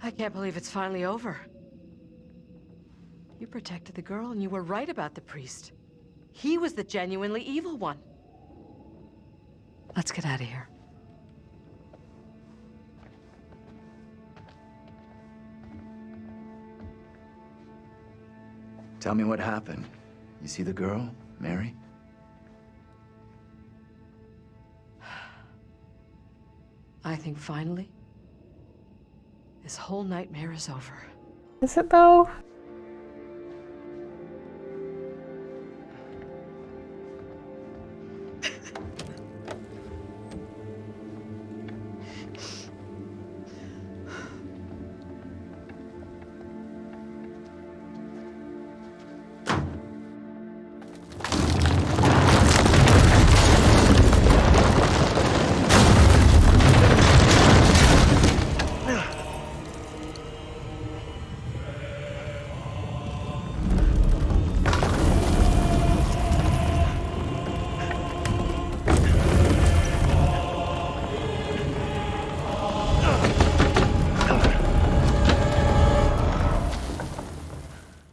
I can't believe it's finally over. You protected the girl, and you were right about the priest. He was the genuinely evil one. Let's get out of here. Tell me what happened. You see the girl, Mary? I think finally, this whole nightmare is over. Is it though?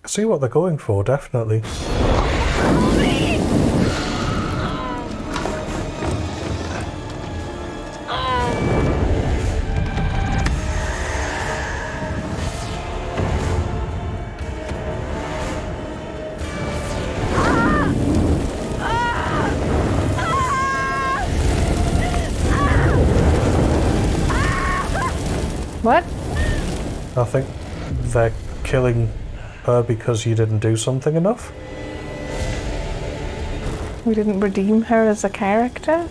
See what they're going for, definitely. What? I think they're killing her because you didn't do something enough. We didn't redeem her as a character?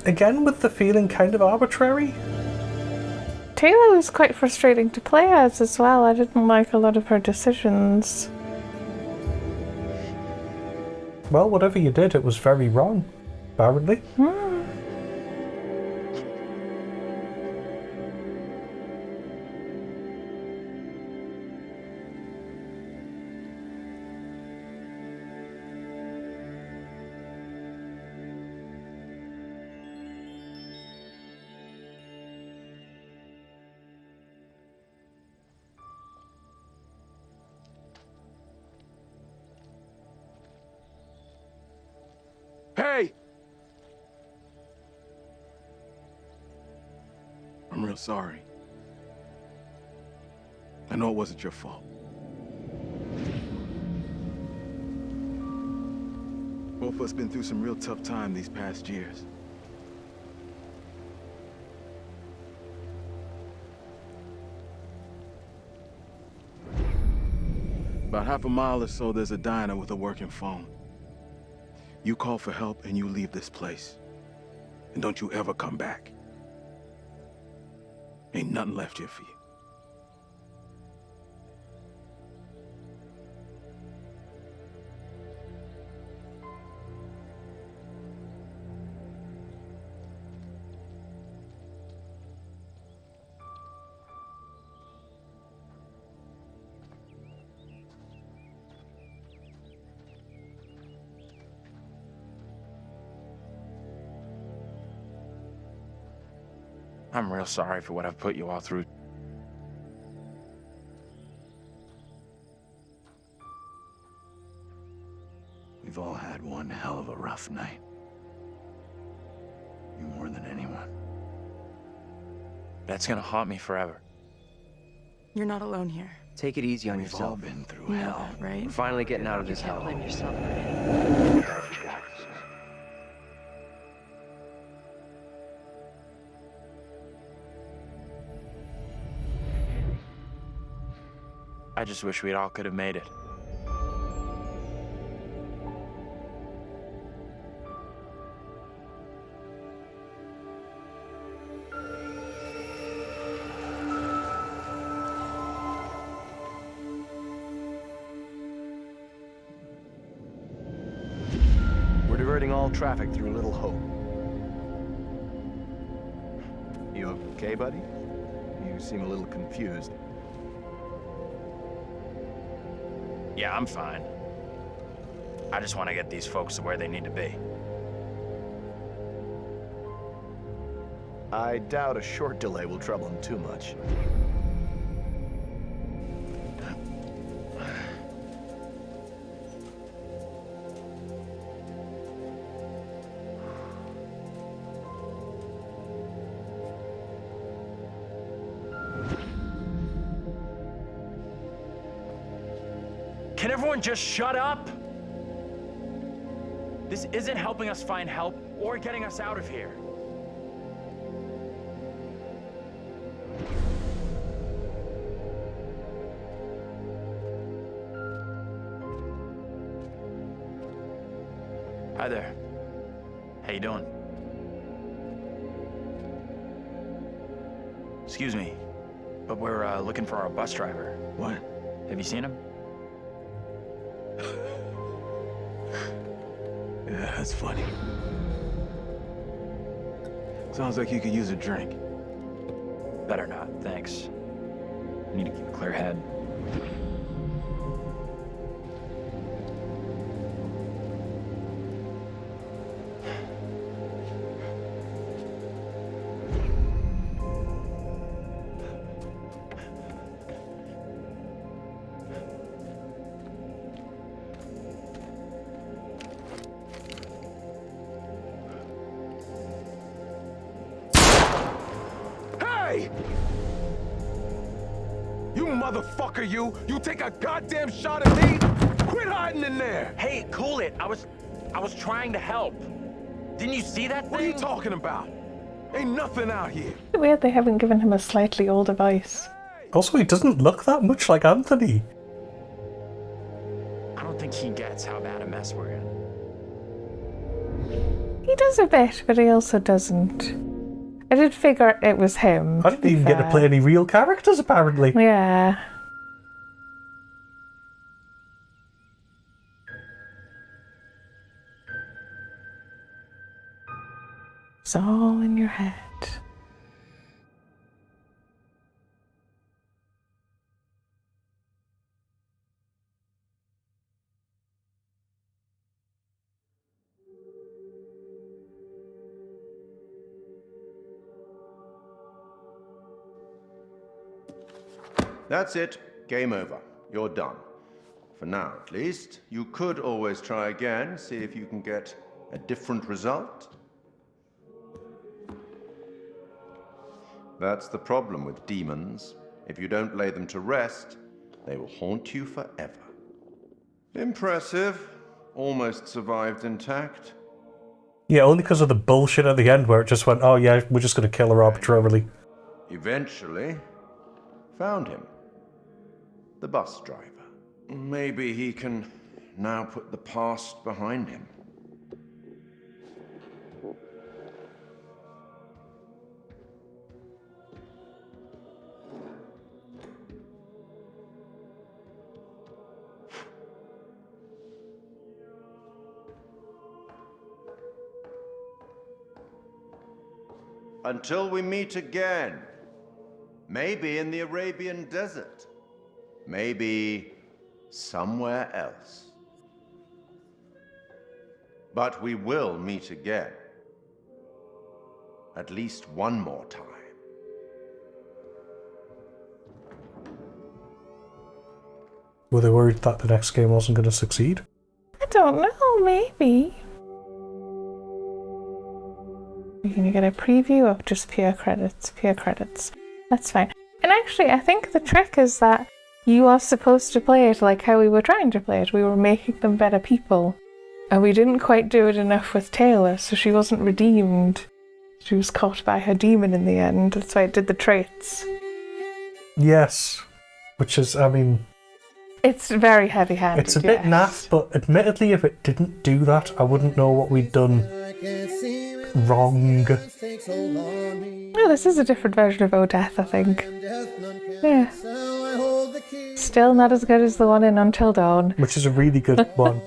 Again, with the feeling kind of arbitrary. Taylor was quite frustrating to play as well. I didn't like a lot of her decisions. Well, whatever you did, it was very wrong, apparently. Hey! I'm real sorry. I know it wasn't your fault. Both of us been through some real tough time these past years. About half a mile or so, there's a diner with a working phone. You call for help and you leave this place. And don't you ever come back. Ain't nothing left here for you. I'm real sorry for what I've put you all through. We've all had one hell of a rough night. You more than anyone. That's gonna haunt me forever. You're not alone here. Take it easy on We've all yourself. been through You know hell. that, right? We're finally getting out of You this can't hell. blame yourself for it. I just wish we all could have made it. We're diverting all traffic through Little Hope. You okay, buddy? You seem a little confused. Yeah, I'm fine. I just want to get these folks to where they need to be. I doubt a short delay will trouble him too much. Can everyone just shut up? This isn't helping us find help or getting us out of here. Hi there. How you doing? Excuse me, but we're looking for our bus driver. What? Have you seen him? Yeah, that's funny. Sounds like you could use a drink. Better not, thanks. I need to keep a clear head. Hey! You motherfucker, you! You take a goddamn shot at me? Quit hiding in there! Hey, cool it. I was trying to help. Didn't you see that thing? What are you talking about? Ain't nothing out here. Weird they haven't given him a slightly older voice. Also, he doesn't look that much like Anthony. I don't think he gets how bad a mess we're in. He does a bit, but he also doesn't. I did figure it was him. I didn't even get to play any real characters, apparently. Yeah. It's all in your head. That's it. Game over. You're done. For now, at least. You could always try again, see if you can get a different result. That's the problem with demons. If you don't lay them to rest, they will haunt you forever. Impressive. Almost survived intact. Yeah, only because of the bullshit at the end where it just went, oh yeah, we're just going to kill her arbitrarily. Eventually, found him. The bus driver. Maybe he can now put the past behind him. Until we meet again. Maybe in the Arabian desert. Maybe somewhere else. But we will meet again. At least one more time. Were they worried that the next game wasn't going to succeed? I don't know, maybe. You're going to get a preview of just pure credits. Pure credits. That's fine. And actually, I think the trick is that you are supposed to play it like how we were trying to play it. We were making them better people. And we didn't quite do it enough with Taylor, so she wasn't redeemed. She was caught by her demon in the end. That's why it did the traits. Yes. Which is, I mean... It's very heavy-handed, It's a bit naff, but admittedly, if it didn't do that, I wouldn't know what we'd done wrong. Oh, this is a different version of Odette, I think. Yeah. Still not as good as the one in Until Dawn. Which is a really good one.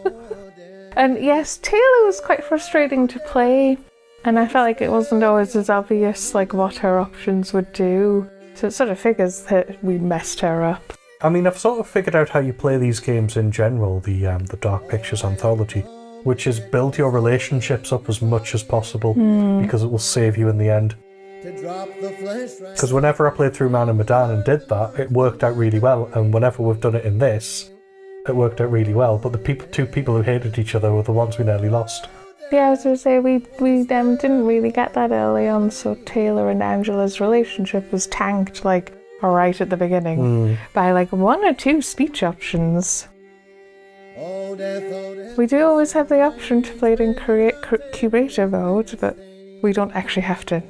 And yes, Taylor was quite frustrating to play, and I felt like it wasn't always as obvious like what her options would do. So it sort of figures that we messed her up. I mean, I've sort of figured out how you play these games in general, the Dark Pictures Anthology, which is build your relationships up as much as possible, because it will save you in the end. Because whenever I played through Man of Medan and did that, it worked out really well, and whenever we've done it in this, it worked out really well, but the two people who hated each other were the ones we nearly lost. Yeah, I was going to say, we didn't really get that early on, so Taylor and Angela's relationship was tanked, like, right at the beginning, by, like, 1 or 2 speech options. We do always have the option to play it in curator mode, but we don't actually have to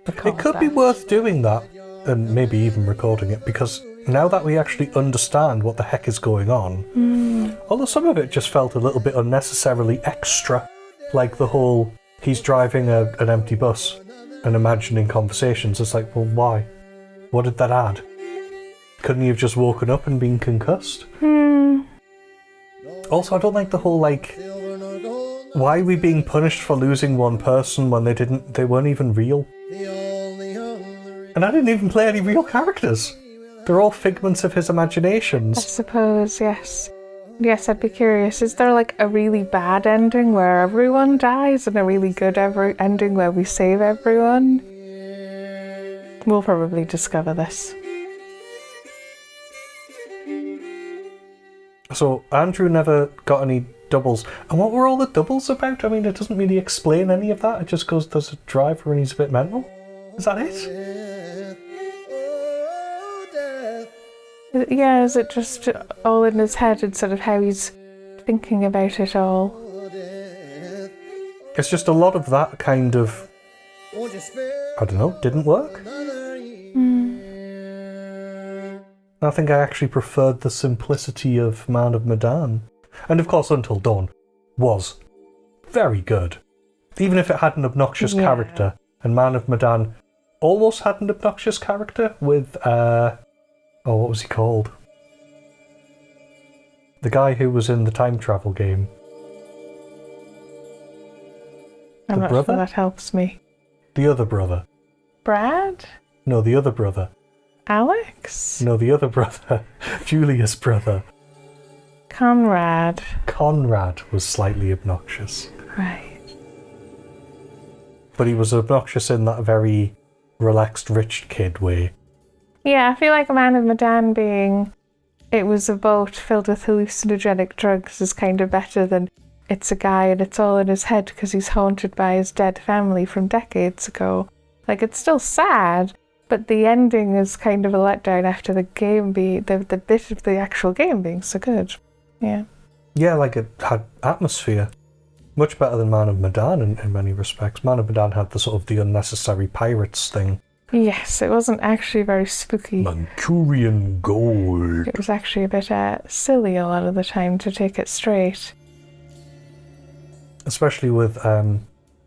record It could be worth doing that, and maybe even recording it, because now that we actually understand what the heck is going on, although some of it just felt a little bit unnecessarily extra, like the whole, he's driving an empty bus and imagining conversations. It's like, well, why? What did that add? Couldn't he have just woken up and been concussed? Also, I don't like the whole, like, why are we being punished for losing one person when they weren't even real? And I didn't even play any real characters. They're all figments of his imaginations. I suppose, yes. Yes, I'd be curious. Is there like a really bad ending where everyone dies and a really good ending where we save everyone? We'll probably discover this. So, Andrew never got any doubles. And what were all the doubles about? I mean, it doesn't really explain any of that. It just goes, there's a driver and he's a bit mental. Is that it? Yeah, is it just all in his head instead of how he's thinking about it all? It's just a lot of that kind of, I don't know, didn't work. I think I actually preferred the simplicity of Man of Medan. And of course, Until Dawn was very good. Even if it had an obnoxious character, and Man of Medan almost had an obnoxious character with, what was he called? The guy who was in the time travel game. I'm not sure that helps me. The other brother. Brad? No, the other brother. Alex? No, the other brother. Julia's brother. Conrad. Conrad was slightly obnoxious. Right. But he was obnoxious in that very relaxed rich kid way. Yeah, I feel like Man of Medan being it was a boat filled with hallucinogenic drugs is kind of better than it's a guy and it's all in his head because he's haunted by his dead family from decades ago. Like, it's still sad, but the ending is kind of a letdown after the game the bit of the actual game being so good. Yeah. Yeah, like it had atmosphere. Much better than Man of Medan in many respects. Man of Medan had the sort of the unnecessary pirates thing. Yes, it wasn't actually very spooky. Manchurian gold. It was actually a bit silly a lot of the time, to take it straight. Especially with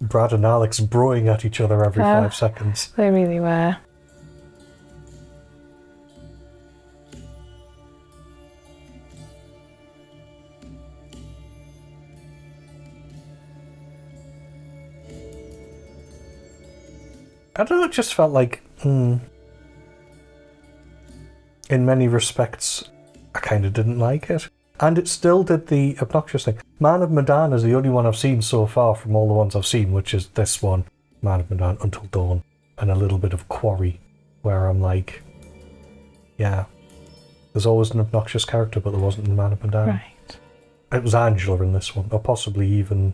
Brad and Alex broing at each other every 5 seconds. They really were. I don't know, it just felt like, in many respects, I kind of didn't like it. And it still did the obnoxious thing. Man of Medan is the only one I've seen so far from all the ones I've seen, which is this one, Man of Medan, Until Dawn, and a little bit of Quarry, where I'm like, yeah, there's always an obnoxious character, but there wasn't in Man of Medan. Right. It was Angela in this one, or possibly even,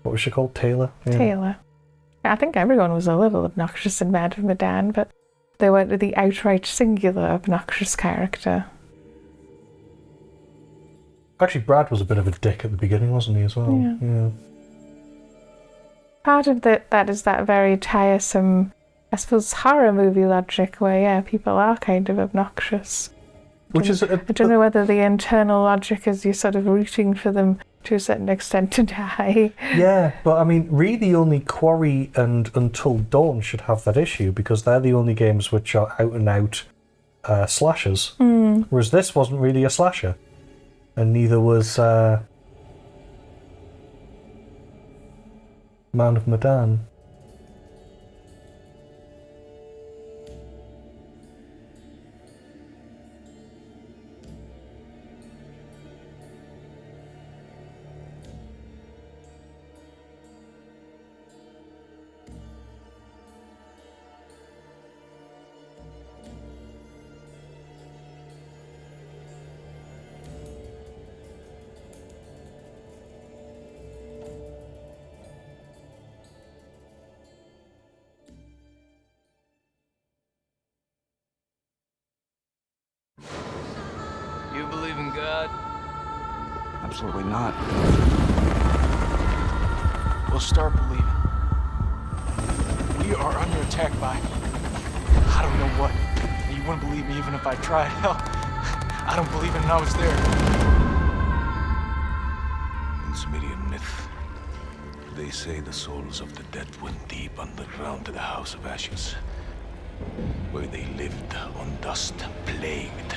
what was she called? Taylor? Yeah. Taylor. I think everyone was a little obnoxious in Man of Medan, but they went with the outright singular obnoxious character. Actually, Brad was a bit of a dick at the beginning, wasn't he, as well? Yeah. Part of that is that very tiresome, I suppose, horror movie logic where, yeah, people are kind of obnoxious. I don't know whether the internal logic is you're sort of rooting for them to a certain extent to die. Yeah, but I mean, really only Quarry and Until Dawn should have that issue, because they're the only games which are out and out slashers. Whereas this wasn't really a slasher. And neither was Man of Medan. believe in God? Absolutely not. Well, start believing. We are under attack by... I don't know what. You wouldn't believe me even if I tried. Hell, I don't believe it and I was there. In Sumerian myth, they say the souls of the dead went deep underground to the House of Ashes, where they lived on dust, plagued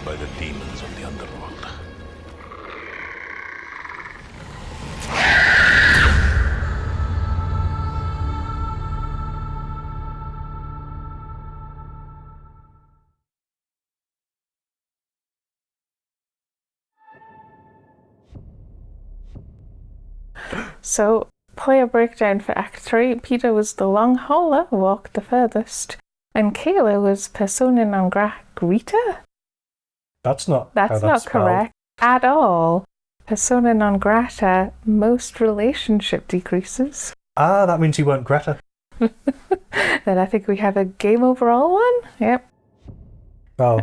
by the demons of the underworld. So, player breakdown for Act 3. Peter was the long hauler who walked the furthest, and Kayla was persona non grata? That's not That's not correct at all. Persona non grata, most relationship decreases. Ah, that means you weren't Greta. Then I think we have a game overall one. Yep. Oh.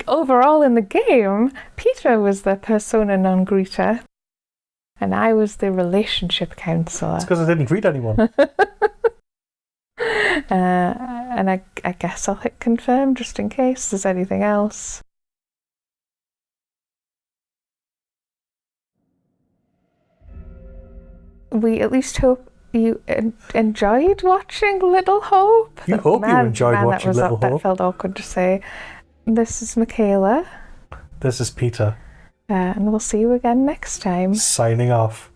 Overall in the game, Peter was the persona non grata, and I was the relationship counselor. It's because I didn't read anyone. And I guess I'll hit confirm just in case there's anything else. We at least hope you enjoyed watching Little Hope. You hope you enjoyed watching Little Hope. That felt awkward to say. This is Michaela. This is Peter. And we'll see you again next time. Signing off.